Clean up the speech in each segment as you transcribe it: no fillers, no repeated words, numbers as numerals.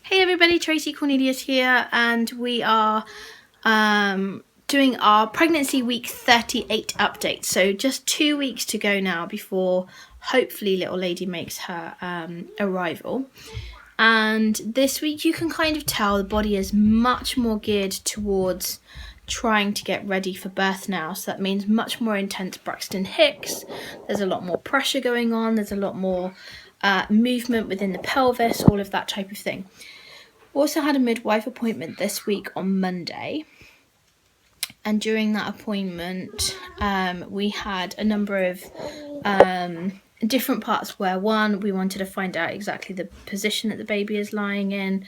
Hey everybody, Traci Cornelius here, and we are doing our pregnancy week 38 update. So just 2 weeks to go now before hopefully little lady makes her arrival. And this week you can kind of tell the body is much more geared towards trying to get ready for birth now. So that means much more intense Braxton Hicks. There's a lot more pressure going on. There's a lot more movement within the pelvis, all of that type of thing. Also had a midwife appointment this week on Monday, and during that appointment we had a number of different parts where, one, we wanted to find out exactly the position that the baby is lying in,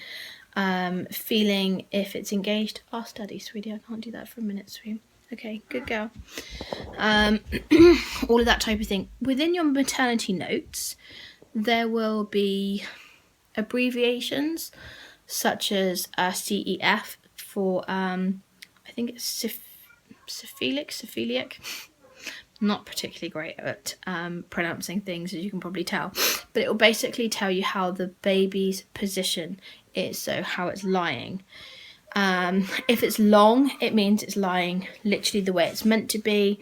feeling if it's engaged. Oh, steady, sweetie, I can't do that for a minute, sweetie. Okay, good girl. All of that type of thing. Within your maternity notes there will be abbreviations such as CEF for I think it's cephalic. Not particularly great at pronouncing things, as you can probably tell, but it will basically tell you how the baby's position is, so how it's lying. If it's long, it means it's lying literally the way it's meant to be.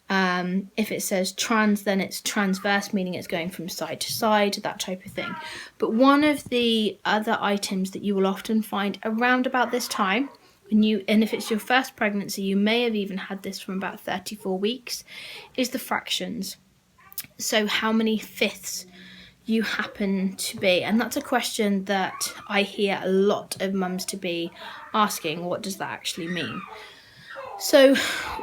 If it says trans, then it's transverse, meaning it's going from side to side, that type of thing. But one of the other items that you will often find around about this time, and if it's your first pregnancy, you may have even had this from about 34 weeks, is the fractions. So how many fifths you happen to be. And that's a question that I hear a lot of mums to be asking. What does that actually mean? So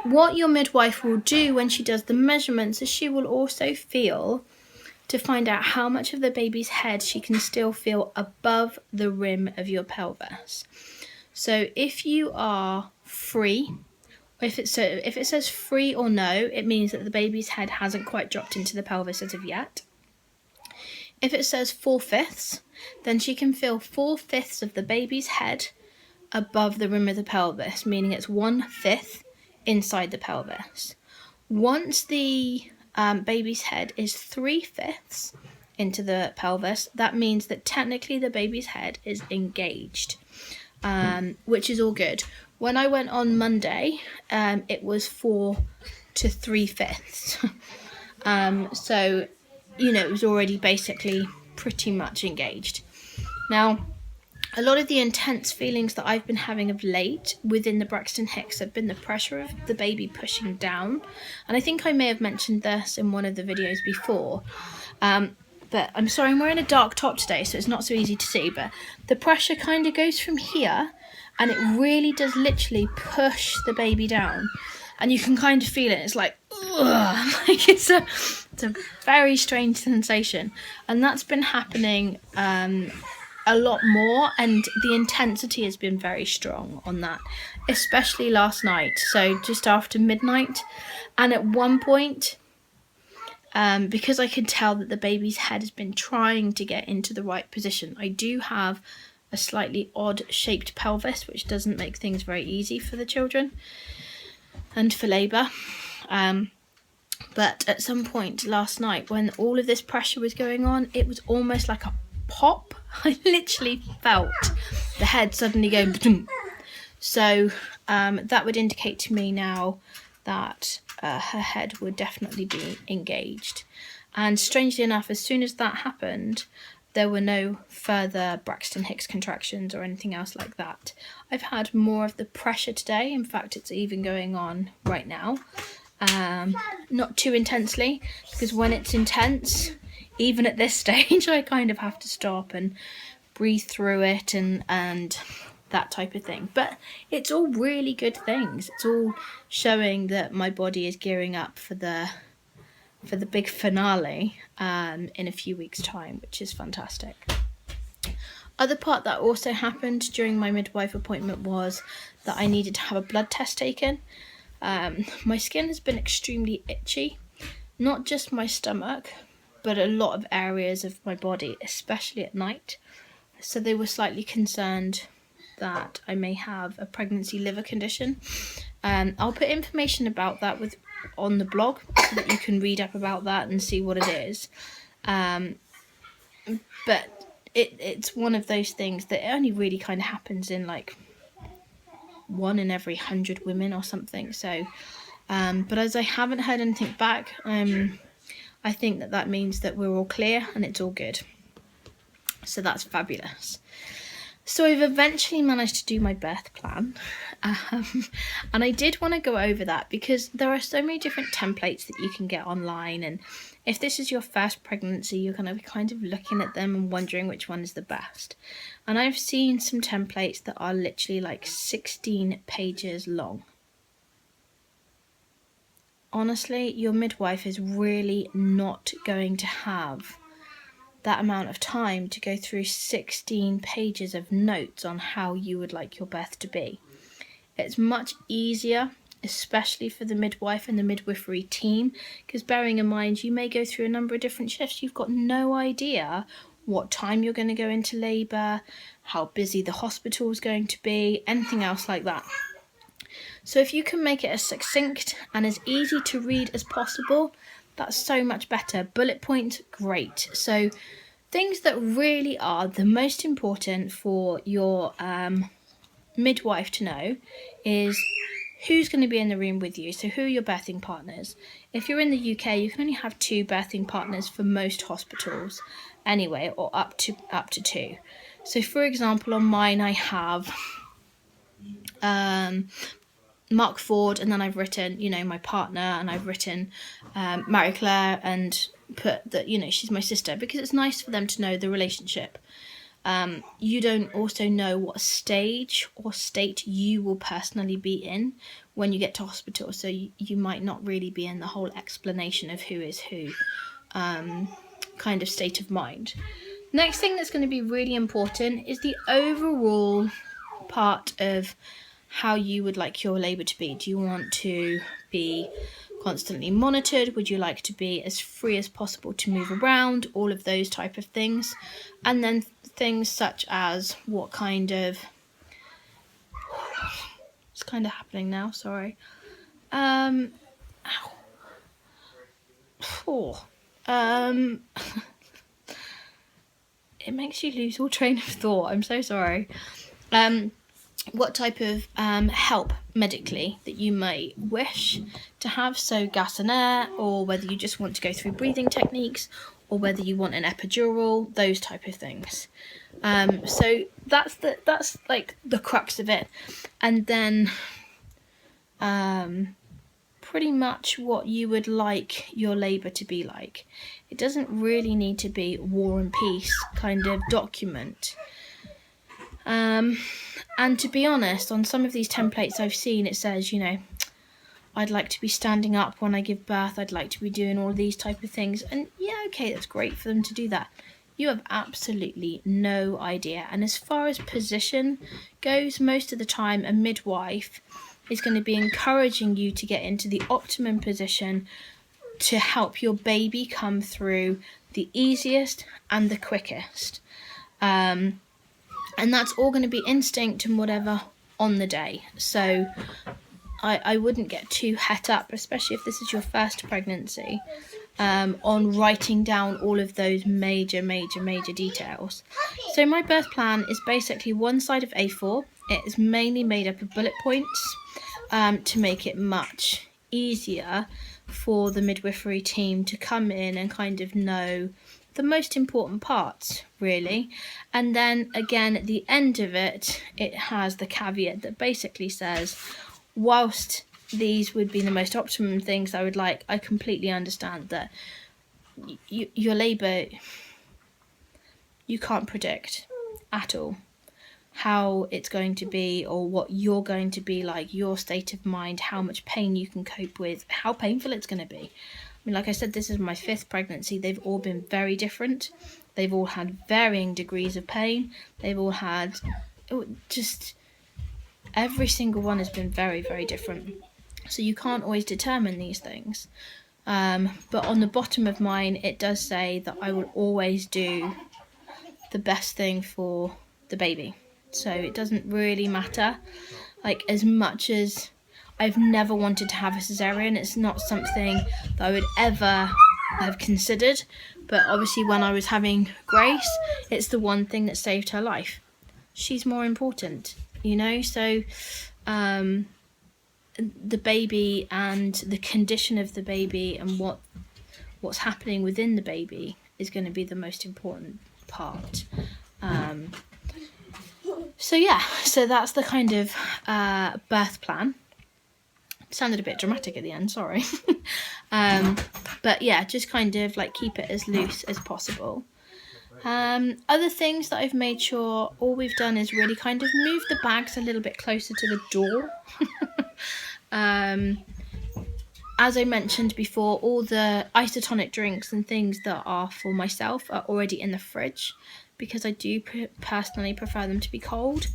what your midwife will do when she does the measurements is she will also feel to find out how much of the baby's head she can still feel above the rim of your pelvis. So if you are free, if it says free or no, it means that the baby's head hasn't quite dropped into the pelvis as of yet. If it says 4/5, then she can feel 4/5 of the baby's head above the rim of the pelvis, meaning it's 1/5 inside the pelvis. Once the baby's head is 3/5 into the pelvis, that means that technically the baby's head is engaged, which is all good. When I went on Monday, it was 4 to 3/5. So, it was already basically pretty much engaged. Now, a lot of the intense feelings that I've been having of late within the Braxton Hicks have been the pressure of the baby pushing down. And I think I may have mentioned this in one of the videos before. But I'm sorry, I'm wearing a dark top today, so it's not so easy to see. But the pressure kind of goes from here, and it really does literally push the baby down. And you can kind of feel it. It's like, ugh, like it's a very strange sensation. And that's been happening a lot more, and the intensity has been very strong on that, especially last night, so just after midnight. And at one point, because I could tell that the baby's head has been trying to get into the right position, I do have a slightly odd shaped pelvis, which doesn't make things very easy for the children and for labour. But at some point last night, when all of this pressure was going on, it was almost like a pop. I literally felt the head suddenly go boom. So that would indicate to me now that her head would definitely be engaged. And strangely enough, as soon as that happened, there were no further Braxton Hicks contractions or anything else like that. I've had more of the pressure today. In fact, it's even going on right now. Not too intensely, because when it's intense, even at this stage, I kind of have to stop and breathe through it and that type of thing. But it's all really good things. It's all showing that my body is gearing up for the big finale in a few weeks' time, which is fantastic. Other part that also happened during my midwife appointment was that I needed to have a blood test taken. My skin has been extremely itchy, not just my stomach, but a lot of areas of my body, especially at night. So they were slightly concerned that I may have a pregnancy liver condition. I'll put information about that on the blog so that you can read up about that and see what it is. But it's one of those things that only really kind of happens in like 1 in every 100 women or something. So, but as I haven't heard anything back, I think that means that we're all clear and it's all good. So that's fabulous. So I've eventually managed to do my birth plan, and I did want to go over that because there are so many different templates that you can get online, and if this is your first pregnancy, you're going to be kind of looking at them and wondering which one is the best. And I've seen some templates that are literally like 16 pages long. Honestly, your midwife is really not going to have that amount of time to go through 16 pages of notes on how you would like your birth to be. It's much easier, especially for the midwife and the midwifery team, because bearing in mind you may go through a number of different shifts. You've got no idea what time you're going to go into labour, how busy the hospital is going to be, anything else like that. So if you can make it as succinct and as easy to read as possible, that's so much better. Bullet points, great. So things that really are the most important for your midwife to know is who's going to be in the room with you. So who are your birthing partners? If you're in the UK, you can only have 2 birthing partners for most hospitals anyway, or up to 2. So for example, on mine I have Mark Ford, and then I've written, my partner, and I've written Marie Claire, and put that, she's my sister, because it's nice for them to know the relationship. You don't also know what stage or state you will personally be in when you get to hospital, so you might not really be in the whole explanation of who is who kind of state of mind. Next thing that's going to be really important is the overall part of how you would like your labour to be. Do you want to be constantly monitored? Would you like to be as free as possible to move around? All of those type of things. And then things such as what kind of... It's kind of happening now, sorry. It makes you lose all train of thought. I'm so sorry. What type of help medically that you might wish to have, so gas and air, or whether you just want to go through breathing techniques, or whether you want an epidural, those type of things. So that's like the crux of it. And then pretty much what you would like your labour to be like. It doesn't really need to be War and Peace kind of document. And to be honest, on some of these templates I've seen, it says, I'd like to be standing up when I give birth. I'd like to be doing all these type of things. And yeah, okay, that's great for them to do that. You have absolutely no idea. And as far as position goes, most of the time a midwife is going to be encouraging you to get into the optimum position to help your baby come through the easiest and the quickest. And that's all going to be instinct and whatever on the day. So I wouldn't get too het up, especially if this is your first pregnancy, on writing down all of those major details. So my birth plan is basically one side of A4. It is mainly made up of bullet points to make it much easier for the midwifery team to come in and kind of know the most important parts, really. And then again at the end of it, it has the caveat that basically says, whilst these would be the most optimum things I would like, I completely understand that your labour, you can't predict at all how it's going to be, or what you're going to be like, your state of mind, how much pain you can cope with, how painful it's going to be. I mean, like I said, this is my 5th pregnancy. They've all been very different. They've all had varying degrees of pain. They've all had just... Every single one has been very, very different. So you can't always determine these things. But on the bottom of mine, it does say that I will always do the best thing for the baby. So it doesn't really matter. Like, as much as I've never wanted to have a cesarean, it's not something that I would ever have considered. But obviously when I was having Grace, it's the one thing that saved her life. She's more important, you know. So the baby and the condition of the baby and what's happening within the baby is going to be the most important part. So yeah, so that's the kind of birth plan. It sounded a bit dramatic at the end, sorry. But yeah, just kind of like keep it as loose as possible. Other things that I've made sure all we've done is really kind of move the bags a little bit closer to the door. As I mentioned before, all the isotonic drinks and things that are for myself are already in the fridge, because I do personally prefer them to be cold.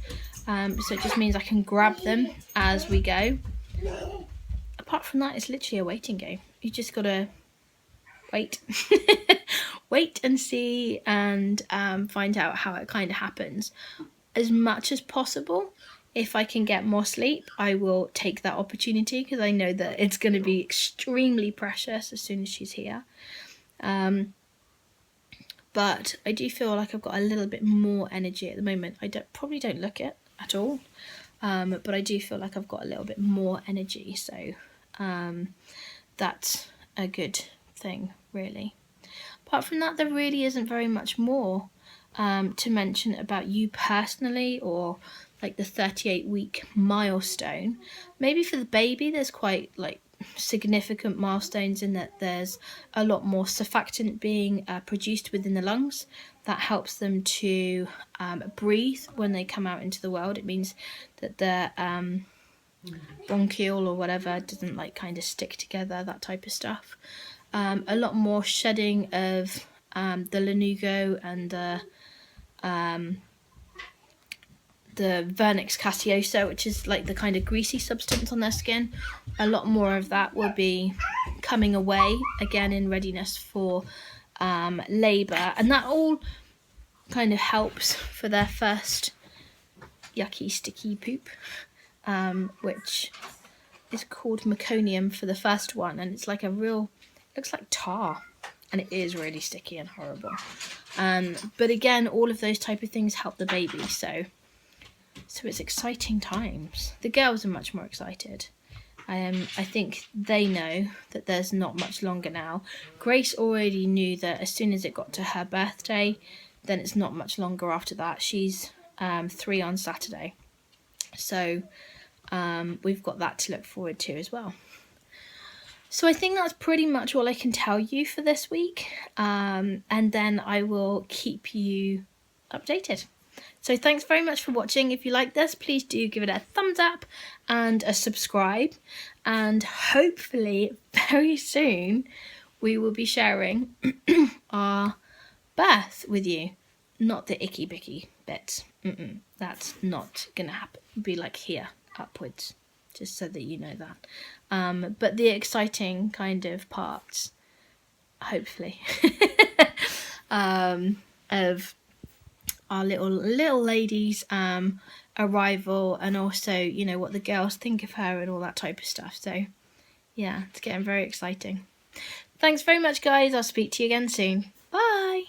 So it just means I can grab them as we go. Apart from that, it's literally a waiting game. You just gotta wait. Wait and see, and find out how it kind of happens. As much as possible, if I can get more sleep, I will take that opportunity, because I know that it's going to be extremely precious as soon as she's here. But I do feel like I've got a little bit more energy at the moment. I probably don't look it at all, but I do feel like I've got a little bit more energy, so that's a good thing, really. Apart from that, there really isn't very much more to mention about you personally, or like the 38-week milestone. Maybe for the baby, there's quite like significant milestones in that there's a lot more surfactant being produced within the lungs that helps them to breathe when they come out into the world. It means that their bronchial or whatever doesn't like kind of stick together, that type of stuff. A lot more shedding of the lanugo and the vernix caseosa, which is like the kind of greasy substance on their skin. A lot more of that will be coming away, again in readiness for labour, and that all kind of helps for their first yucky sticky poop, which is called meconium for the first one, and it's like a real, looks like tar, and it is really sticky and horrible. But again, all of those type of things help the baby, so it's exciting times. The girls are much more excited. I think they know that there's not much longer now. Grace already knew that as soon as it got to her birthday, then it's not much longer after that. She's 3 on Saturday, so we've got that to look forward to as well. So I think that's pretty much all I can tell you for this week, and then I will keep you updated. So thanks very much for watching. If you like this, please do give it a thumbs up and a subscribe, and hopefully very soon we will be sharing our birth with you. Not the icky bicky bits. That's not gonna happen. It'll be like here upwards, just so that you know that. But the exciting kind of parts, hopefully, of our little lady's arrival, and also, you know, what the girls think of her and all that type of stuff. So yeah, it's getting very exciting. Thanks very much, guys. I'll speak to you again soon. Bye.